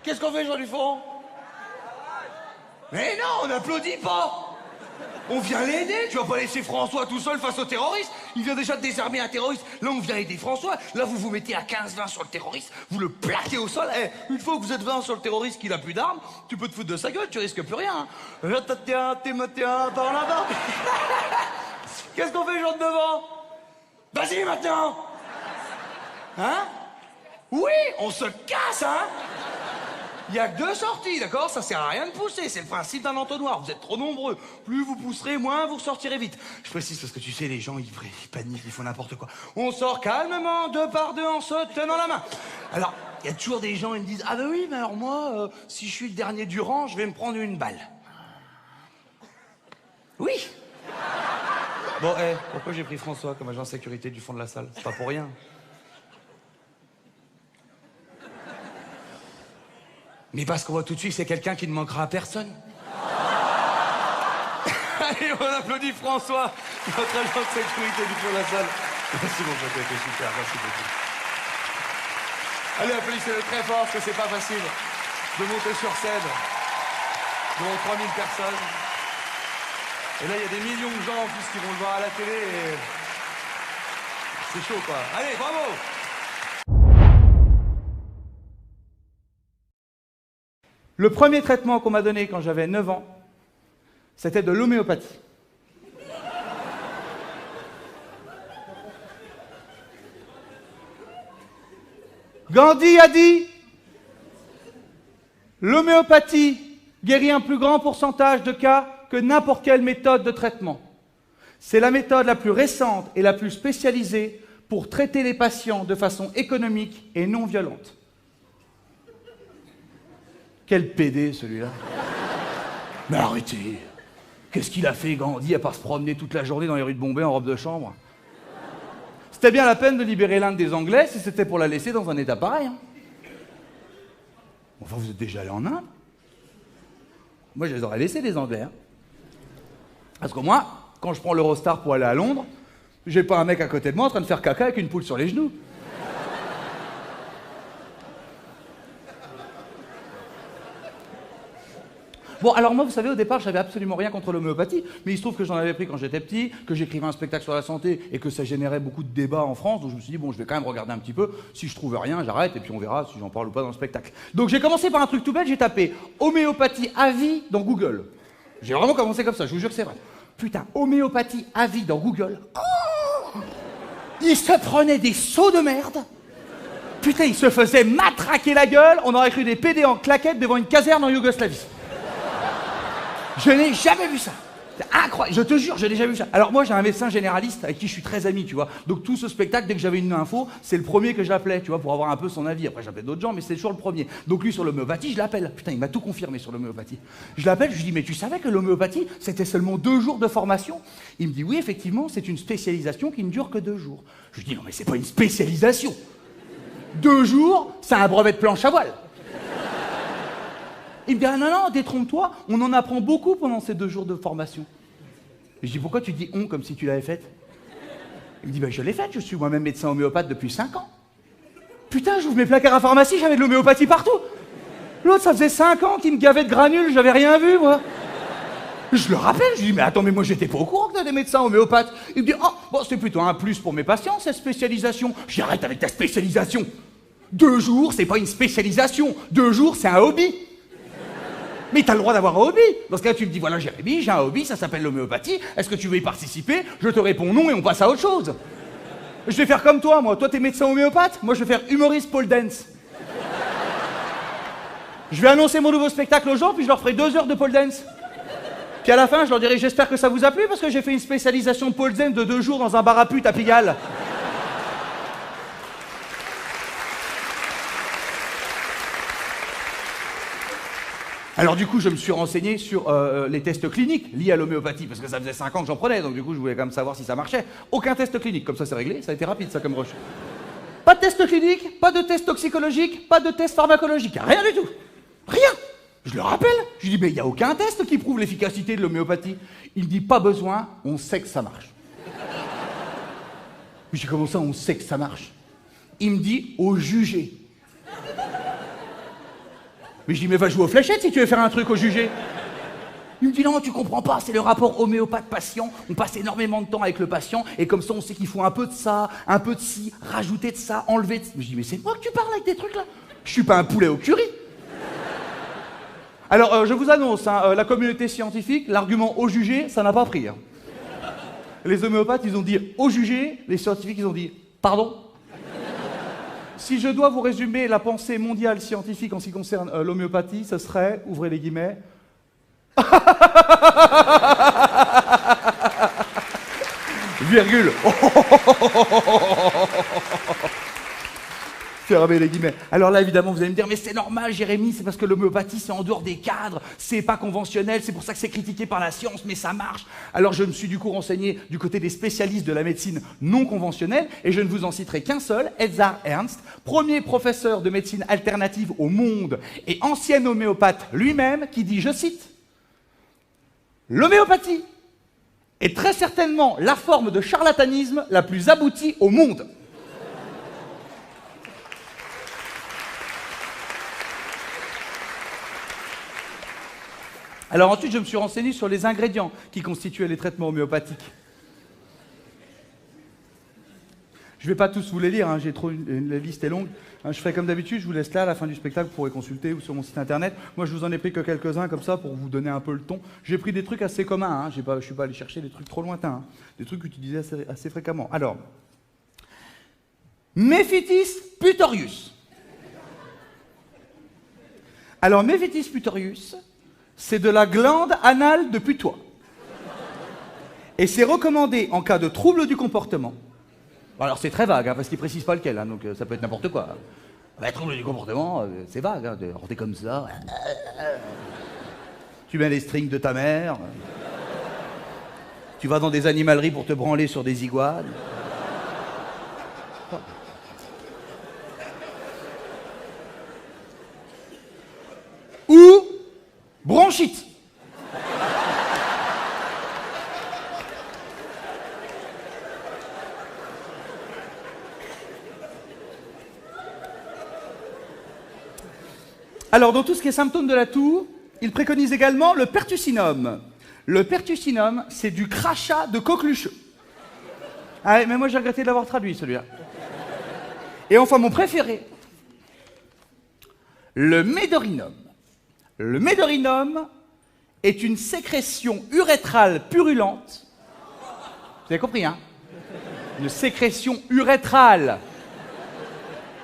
Qu'est-ce qu'on fait, les gens du fond? Mais non, on n'applaudit pas. On vient l'aider, tu vas pas laisser François tout seul face aux terroristes. Il vient déjà de désarmer un terroriste. Là, on vient aider François. Là, vous vous mettez à 15-20 sur le terroriste, vous le plaquez au sol. Eh, une fois que vous êtes 20 sur le terroriste qui n'a plus d'armes, tu peux te foutre de sa gueule, tu risques plus rien. Là, t'es par là-bas. Qu'est-ce qu'on fait, les gens de devant? Vas-y, maintenant. Hein? Oui, on se casse, hein? Il n'y a que 2 sorties, d'accord? Ça sert à rien de pousser, c'est le principe d'un entonnoir. Vous êtes trop nombreux. Plus vous pousserez, moins vous ressortirez vite. Je précise parce que tu sais, les gens, ils paniquent, ils font n'importe quoi. On sort calmement, 2 par 2, en se tenant la main. Alors, il y a toujours des gens, ils me disent, ah ben oui, mais alors moi, si je suis le dernier du rang, je vais me prendre une balle. Oui. Bon, pourquoi j'ai pris François comme agent de sécurité du fond de la salle? C'est pas pour rien. Mais parce qu'on voit tout de suite, c'est quelqu'un qui ne manquera à personne. Allez, on applaudit François, notre agent de sécurité du fond de la salle. Merci mon pote, c'était super, merci beaucoup. Allez, applaudissez-le très fort, parce que c'est pas facile de monter sur scène devant 3000 personnes. Et là, il y a des millions de gens en plus qui vont le voir à la télé et... c'est chaud, quoi. Allez, bravo! Le premier traitement qu'on m'a donné quand j'avais 9 ans, c'était de l'homéopathie. Gandhi a dit « L'homéopathie guérit un plus grand pourcentage de cas que n'importe quelle méthode de traitement. C'est la méthode la plus récente et la plus spécialisée pour traiter les patients de façon économique et non violente. » Quel PD, celui-là. Mais arrêtez. Qu'est-ce qu'il a fait, Gandhi, à part se promener toute la journée dans les rues de Bombay en robe de chambre? C'était bien la peine de libérer l'Inde des Anglais si c'était pour la laisser dans un état pareil. Hein. Enfin, vous êtes déjà allé en Inde? Moi, je les aurais laissés, les Anglais. Hein. Parce que moi, quand je prends l'Eurostar pour aller à Londres, j'ai pas un mec à côté de moi en train de faire caca avec une poule sur les genoux. Bon, alors moi, vous savez, au départ, j'avais absolument rien contre l'homéopathie, mais il se trouve que j'en avais pris quand j'étais petit, que j'écrivais un spectacle sur la santé et que ça générait beaucoup de débats en France, donc je me suis dit, bon, je vais quand même regarder un petit peu, si je trouve rien, j'arrête, et puis on verra si j'en parle ou pas dans le spectacle. Donc j'ai commencé par un truc tout bête, j'ai tapé homéopathie à vie dans Google. J'ai vraiment commencé comme ça, je vous jure que c'est vrai. Putain, homéopathie à vie dans Google. Oh, il se prenait des sauts de merde. Putain, il se faisait matraquer la gueule, on aurait cru des PD en claquettes devant une caserne en Yougoslavie. Je n'ai jamais vu ça. C'est incroyable. Je te jure, je n'ai jamais vu ça. Alors moi, j'ai un médecin généraliste avec qui je suis très ami, tu vois. Donc tout ce spectacle, dès que j'avais une info, c'est le premier que j'appelais, tu vois, pour avoir un peu son avis. Après, j'appelais d'autres gens, mais c'est toujours le premier. Donc lui, sur l'homéopathie, je l'appelle. Putain, il m'a tout confirmé sur l'homéopathie. Je l'appelle, je lui dis, mais tu savais que l'homéopathie, c'était seulement 2 jours de formation? Il me dit, oui, effectivement, c'est une spécialisation qui ne dure que 2 jours. Je lui dis, non, mais c'est pas une spécialisation. 2 jours, c'est un brevet de planche à voile. Il me dit, ah non, non, détrompe-toi, on en apprend beaucoup pendant ces 2 jours de formation. Je dis, pourquoi tu dis on comme si tu l'avais faite? Il me dit, ben je l'ai faite, je suis moi-même médecin homéopathe depuis 5 ans. Putain, j'ouvre mes placards à pharmacie, j'avais de l'homéopathie partout. L'autre, ça faisait 5 ans qu'il me gavait de granules, j'avais rien vu, moi. Je le rappelle, je lui dis, mais attends, mais moi j'étais pas au courant que t'as des médecins homéopathes. Il me dit, oh, bon, c'est plutôt un plus pour mes patients, cette spécialisation. J'arrête avec ta spécialisation. 2 jours, c'est pas une spécialisation. 2 jours, c'est un hobby. Mais t'as le droit d'avoir un hobby. Dans ce cas, tu me dis, voilà, Jérémy, j'ai un hobby, ça s'appelle l'homéopathie. Est-ce que tu veux y participer? Je te réponds non et on passe à autre chose. Je vais faire comme toi, moi. Toi, t'es médecin homéopathe. Moi, je vais faire humoriste pole dance. Je vais annoncer mon nouveau spectacle aux gens, puis je leur ferai 2 heures de pole dance. Puis à la fin, je leur dirai, j'espère que ça vous a plu, parce que j'ai fait une spécialisation pole dance de 2 jours dans un bar à pute à Pigalle. Alors du coup, je me suis renseigné sur les tests cliniques liés à l'homéopathie, parce que ça faisait 5 ans que j'en prenais, donc du coup, je voulais quand même savoir si ça marchait. Aucun test clinique, comme ça c'est réglé, ça a été rapide ça comme rush. Pas de test clinique, pas de test toxicologique, pas de test pharmacologique, rien du tout. Rien. Je le rappelle, je lui dis, mais il n'y a aucun test qui prouve l'efficacité de l'homéopathie. Il me dit, pas besoin, on sait que ça marche. Je dis, comment ça, on sait que ça marche? Il me dit, au jugé. Mais je dis, mais va jouer aux fléchettes si tu veux faire un truc au jugé. Il me dit, non, tu comprends pas, c'est le rapport homéopathe-patient. On passe énormément de temps avec le patient, et comme ça, on sait qu'il faut un peu de ça, un peu de ci, rajouter de ça, enlever de ça. Je dis, mais c'est moi que tu parles avec des trucs là? Je suis pas un poulet au curry. Alors, je vous annonce, hein, la communauté scientifique, l'argument au jugé, ça n'a pas pris. Hein. Les homéopathes, ils ont dit au jugé, les scientifiques, ils ont dit pardon. Si je dois vous résumer la pensée mondiale scientifique en ce qui concerne l'homéopathie, ce serait, ouvrez les guillemets, virgule. Fermez les guillemets. Alors là, évidemment, vous allez me dire, mais c'est normal, Jérémy, c'est parce que l'homéopathie, c'est en dehors des cadres, c'est pas conventionnel, c'est pour ça que c'est critiqué par la science, mais ça marche. Alors je me suis du coup renseigné du côté des spécialistes de la médecine non conventionnelle, et je ne vous en citerai qu'un seul, Edzard Ernst, premier professeur de médecine alternative au monde et ancien homéopathe lui-même, qui dit, je cite, « L'homéopathie est très certainement la forme de charlatanisme la plus aboutie au monde. » Alors ensuite, je me suis renseigné sur les ingrédients qui constituaient les traitements homéopathiques. Je ne vais pas tous vous les lire, hein, la liste est longue. Hein, je ferai comme d'habitude, je vous laisse là, à la fin du spectacle, vous pourrez consulter ou sur mon site internet. Moi, je vous en ai pris que quelques-uns comme ça pour vous donner un peu le ton. J'ai pris des trucs assez communs, hein, je ne suis pas allé chercher des trucs trop lointains, hein, des trucs utilisés assez fréquemment. Alors, Mephitis putorius. Alors, Mephitis putorius, c'est de la glande anale de putois. Et c'est recommandé en cas de trouble du comportement. Alors c'est très vague, hein, parce qu'il ne précise pas lequel, hein, donc ça peut être n'importe quoi. Bah, trouble du comportement, c'est vague, hein, t'es comme ça. Tu mets les strings de ta mère. Tu vas dans des animaleries pour te branler sur des iguanes. Ou bronchite. Alors, dans tout ce qui est symptômes de la toux, il préconise également le pertussinum. Le pertussinum, c'est du crachat de coquelucheux. Ah, mais moi, j'ai regretté de l'avoir traduit, celui-là. Et enfin, mon préféré, le médorinum. Le médorinum est une sécrétion urétrale purulente. Vous avez compris, hein? Une sécrétion urétrale.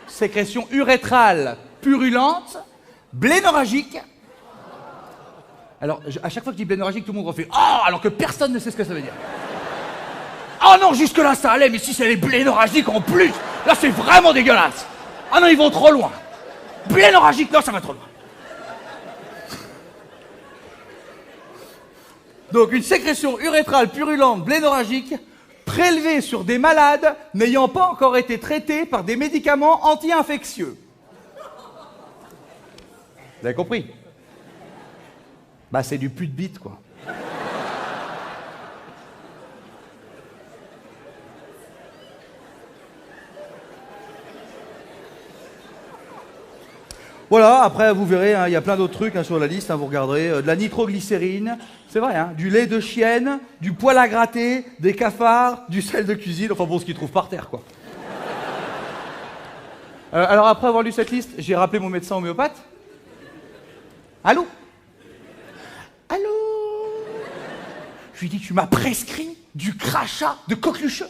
Sécrétion urétrale purulente, blénorragique. Alors, à chaque fois que je dis blénorragique, tout le monde refait « Ah !» alors que personne ne sait ce que ça veut dire. Ah non, jusque-là, ça allait, mais si c'est les blénorragiques en plus, là, c'est vraiment dégueulasse. Ah non, ils vont trop loin. Blénorragique, non, ça va trop loin. Donc, une sécrétion urétrale purulente blénorragique prélevée sur des malades n'ayant pas encore été traités par des médicaments anti-infectieux. Vous avez compris? Bah, c'est du pute bite, quoi. Voilà, après vous verrez, il y a plein d'autres trucs sur la liste, vous regarderez. De la nitroglycérine, c'est vrai, du lait de chienne, du poil à gratter, des cafards, du sel de cuisine, enfin bon, ce qu'ils trouvent par terre, quoi. Alors après avoir lu cette liste, j'ai rappelé mon médecin homéopathe. Allô? Allô? Je lui dis, tu m'as prescrit du crachat de coquelucheux.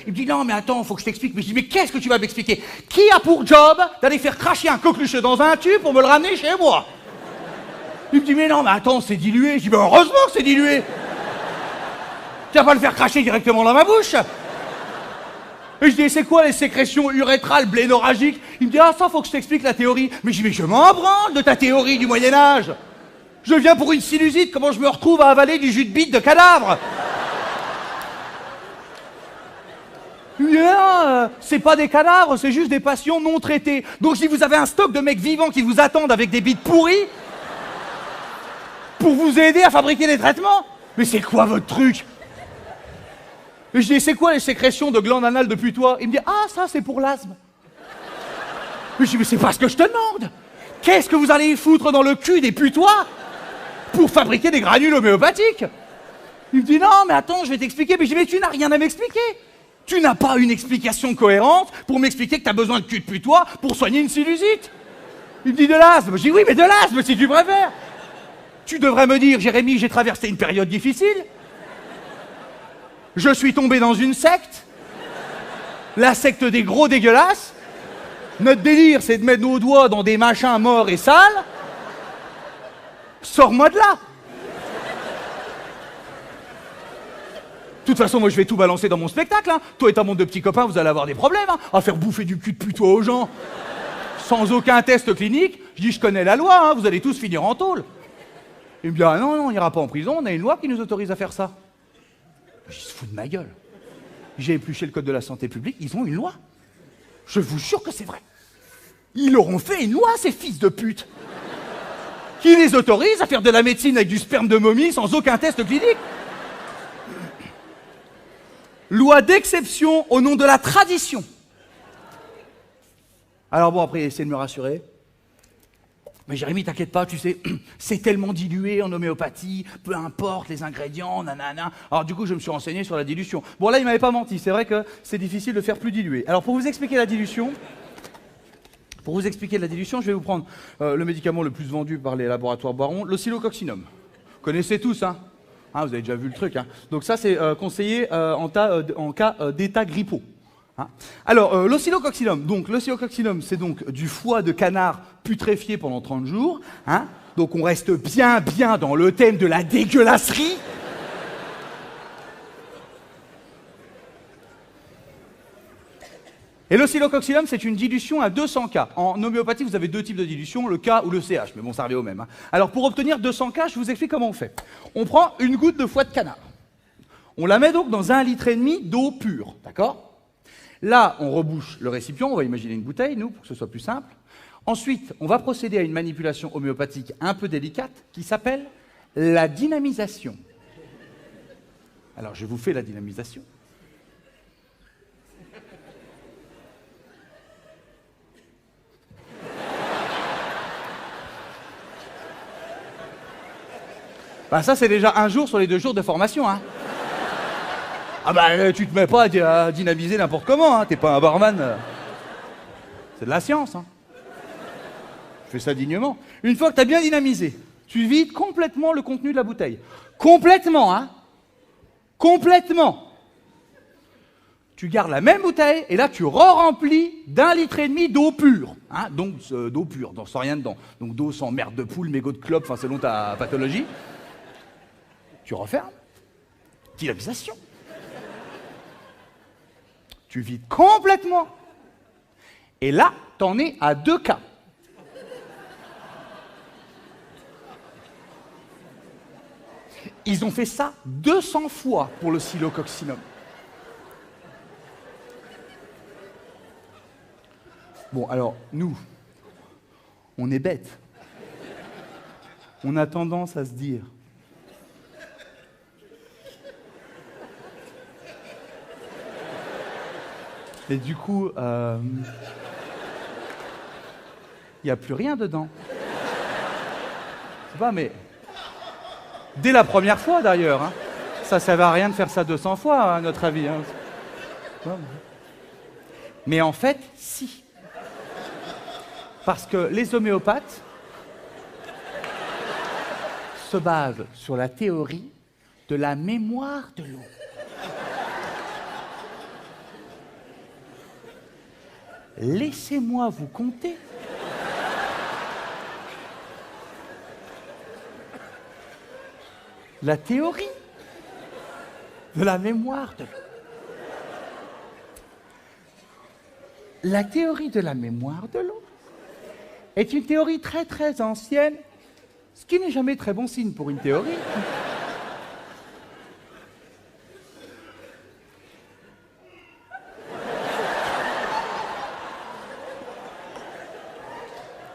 Il me dit, non, mais attends, faut que je t'explique. Mais je dis, mais qu'est-ce que tu vas m'expliquer? Qui a pour job d'aller faire cracher un coquelucheux dans un tube pour me le ramener chez moi? Il me dit, mais non, mais attends, c'est dilué. Je dis, mais heureusement que c'est dilué. Tu vas pas le faire cracher directement dans ma bouche. Et je dis, c'est quoi les sécrétions urétrales blénorragiques? Il me dit, ah, ça, faut que je t'explique la théorie. Mais je dis, mais je m'en branle de ta théorie du Moyen-Âge. Je viens pour une sinusite, comment je me retrouve à avaler du jus de bite de cadavre? C'est pas des cadavres, c'est juste des patients non traités. Donc si vous avez un stock de mecs vivants qui vous attendent avec des bites pourries pour vous aider à fabriquer des traitements, mais c'est quoi votre truc? Et je dis, c'est quoi les sécrétions de glandes anales de putois? Il me dit, ah ça c'est pour l'asthme. Mais je dis, mais c'est pas ce que je te demande. Qu'est-ce que vous allez y foutre dans le cul des putois pour fabriquer des granules homéopathiques? Il me dit, non mais attends, je vais t'expliquer. Mais je dis, mais tu n'as rien à m'expliquer. Tu n'as pas une explication cohérente pour m'expliquer que tu as besoin de cul de putois pour soigner une sinusite. Il me dit de l'asthme. Je dis oui, mais de l'asthme si tu préfères. Tu devrais me dire, Jérémy, j'ai traversé une période difficile. Je suis tombé dans une secte. La secte des gros dégueulasses. Notre délire, c'est de mettre nos doigts dans des machins morts et sales. Sors-moi de là. De toute façon, moi, je vais tout balancer dans mon spectacle. Hein. Toi et ta bande de petits copains, vous allez avoir des problèmes à faire bouffer du cul de putois aux gens. Sans aucun test clinique. Je dis, je connais la loi, hein, vous allez tous finir en tôle. Il me dit, ah non, on n'ira pas en prison, on a une loi qui nous autorise à faire ça. Je se fous de ma gueule. J'ai épluché le code de la santé publique, ils ont une loi. Je vous jure que c'est vrai. Ils auront fait une loi, ces fils de pute, qui les autorise à faire de la médecine avec du sperme de momie sans aucun test clinique. Loi d'exception au nom de la tradition. Alors bon, après, essayez de me rassurer. Mais Jérémy, t'inquiète pas, tu sais, c'est tellement dilué en homéopathie, peu importe les ingrédients, nanana. Alors du coup, je me suis renseigné sur la dilution. Bon là, il m'avait pas menti, c'est vrai que c'est difficile de faire plus dilué. Alors pour vous expliquer la dilution, je vais vous prendre le médicament le plus vendu par les laboratoires Baron, l'oscillococcinum. Vous connaissez tous, hein? Ah, vous avez déjà vu le truc. Hein. Donc ça, c'est conseillé en cas d'état grippaux. Hein. Alors, l'oscillococcinum. Donc, l'oscillococcinum, c'est donc du foie de canard putréfié pendant 30 jours. Hein. Donc, on reste bien dans le thème de la dégueulasserie. Et l'oscillococcinum, c'est une dilution à 200 K. En homéopathie, vous avez deux types de dilution, le K ou le CH, mais bon, ça revient au même. Hein. Alors, pour obtenir 200 K, je vous explique comment on fait. On prend une goutte de foie de canard. On la met donc dans 1,5 litre d'eau pure, d'accord? Là, on rebouche le récipient, on va imaginer une bouteille, nous, pour que ce soit plus simple. Ensuite, on va procéder à une manipulation homéopathique un peu délicate qui s'appelle la dynamisation. Alors, je vous fais la dynamisation. Bah ça, c'est déjà 1 jour sur les 2 jours de formation, hein. Ah bah, tu te mets pas à dynamiser n'importe comment, hein. T'es pas un barman. C'est de la science, hein. Je fais ça dignement. Une fois que t'as bien dynamisé, tu vides complètement le contenu de la bouteille. Complètement, hein. Complètement. Tu gardes la même bouteille et là, tu re-remplis d'1,5 litre d'eau pure. Hein. Donc, d'eau pure, sans rien dedans. Donc, d'eau sans merde de poule, mégot de clope, enfin, selon ta pathologie. Tu refermes. Dynamisation. Tu vides complètement. Et là, t'en es à 2 cas. Ils ont fait ça 200 fois pour le Oscillococcinum. Bon, alors, nous, on est bêtes. On a tendance à se dire... Et du coup, il n'y a plus rien dedans. Je sais pas, mais... Dès la première fois, d'ailleurs. Hein. Ça ne servait à rien de faire ça 200 fois, à notre avis. Hein. Mais en fait, si. Parce que les homéopathes se basent sur la théorie de la mémoire de l'eau. Laissez-moi vous conter. La théorie de la mémoire de l'eau. La théorie de la mémoire de l'eau est une théorie très très ancienne, ce qui n'est jamais très bon signe pour une théorie.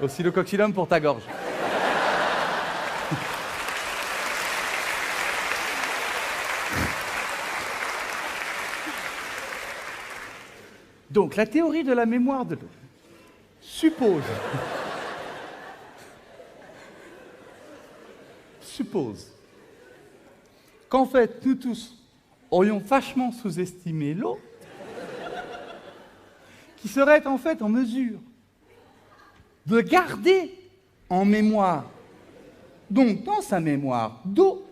Oscillococcinum pour ta gorge. Donc, la théorie de la mémoire de l'eau suppose qu'en fait, nous tous aurions vachement sous-estimé l'eau, qui serait en fait en mesure de garder en mémoire, donc dans sa mémoire d'eau,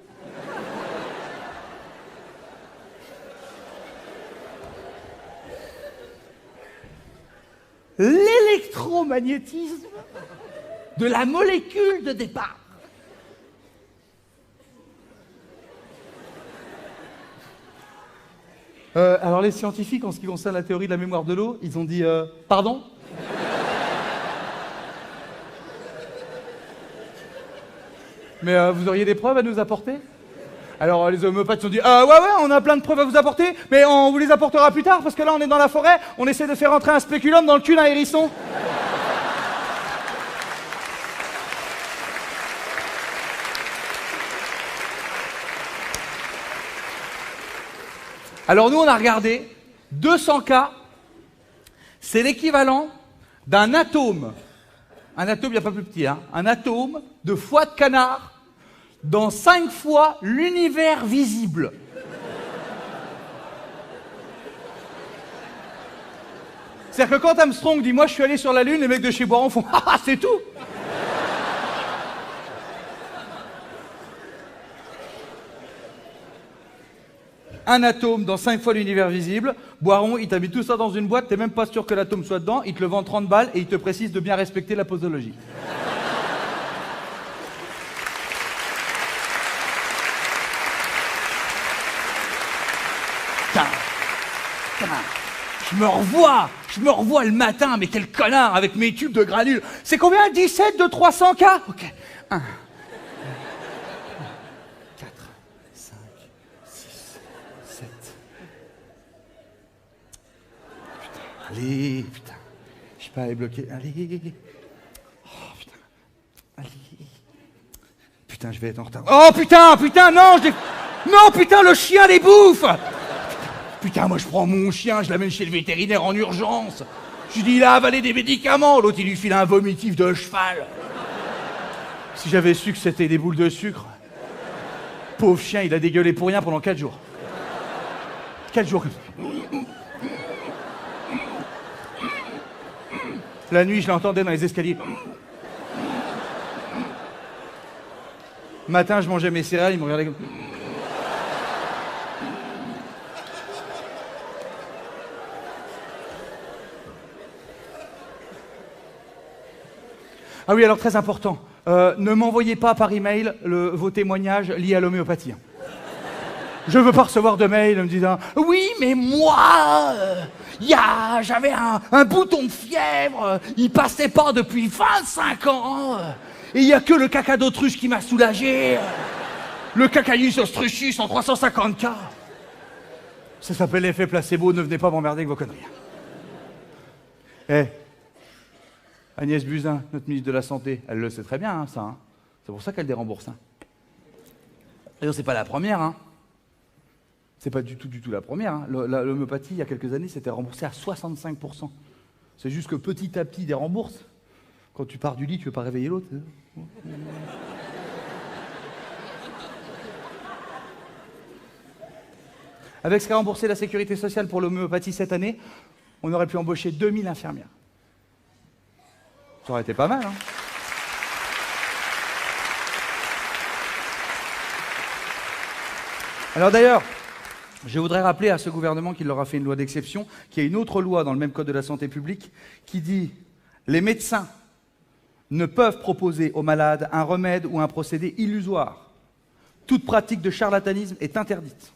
l'électromagnétisme de la molécule de départ. Alors les scientifiques, en ce qui concerne la théorie de la mémoire de l'eau, ils ont dit pardon ? Mais vous auriez des preuves à nous apporter ? Alors les homéopathes se sont dit ouais, on a plein de preuves à vous apporter, mais on vous les apportera plus tard, parce que là on est dans la forêt, on essaie de faire entrer un spéculum dans le cul d'un hérisson. Alors nous on a regardé 200 cas, c'est l'équivalent d'un atome. Un atome, il n'y a pas plus petit, hein. Un atome de foie de canard dans 5 fois l'univers visible. C'est-à-dire que quand Armstrong dit « Moi, je suis allé sur la Lune », les mecs de chez Boiron font « Ah, c'est tout !» Un atome dans 5 fois l'univers visible. Boiron, il t'a mis tout ça dans une boîte, t'es même pas sûr que l'atome soit dedans, il te le vend 30 balles et il te précise de bien respecter la posologie. Putain. Je me revois le matin, mais quel connard, avec mes tubes de granules. C'est combien? 17 de 300 cas? Ok. 1, 4, 5, 6, 7. Putain, allez, putain. Je sais pas, elle est bloquée. Allez. Oh, putain. Allez. Putain, je vais être en retard. Oh, putain, non, non, putain, le chien les bouffe. Putain, moi je prends mon chien, je l'amène chez le vétérinaire en urgence. Je lui dis, il a avalé des médicaments. L'autre, il lui file un vomitif de cheval. Si j'avais su que c'était des boules de sucre. Pauvre chien, il a dégueulé pour rien pendant 4 jours. 4 jours. La nuit, je l'entendais dans les escaliers. Matin, je mangeais mes céréales, il me regardait comme... Ah oui, alors très important, ne m'envoyez pas par email vos témoignages liés à l'homéopathie. Je veux pas recevoir de mail me disant « Oui, mais moi, j'avais un bouton de fièvre, il passait pas depuis 25 ans, et il y a que le caca d'autruche qui m'a soulagé, le Cacaius austruchus en 350 cas. » Ça s'appelle l'effet placebo, ne venez pas m'emmerder avec vos conneries. Eh, Agnès Buzyn, notre ministre de la Santé, elle le sait très bien, hein, ça. Hein. C'est pour ça qu'elle dérembourse. Hein. D'ailleurs, c'est pas la première. Hein. C'est pas du tout la première. Hein. L'homéopathie, il y a quelques années, c'était remboursé à 65%. C'est juste que petit à petit, il dérembourse. Quand tu pars du lit, tu veux pas réveiller l'autre. Avec ce qu'a remboursé la Sécurité sociale pour l'homéopathie cette année, on aurait pu embaucher 2000 infirmières. Ça aurait été pas mal, hein. Alors d'ailleurs, je voudrais rappeler à ce gouvernement qu'il leur a fait une loi d'exception, qu'il y a une autre loi dans le même code de la santé publique qui dit « Les médecins ne peuvent proposer aux malades un remède ou un procédé illusoire. Toute pratique de charlatanisme est interdite. »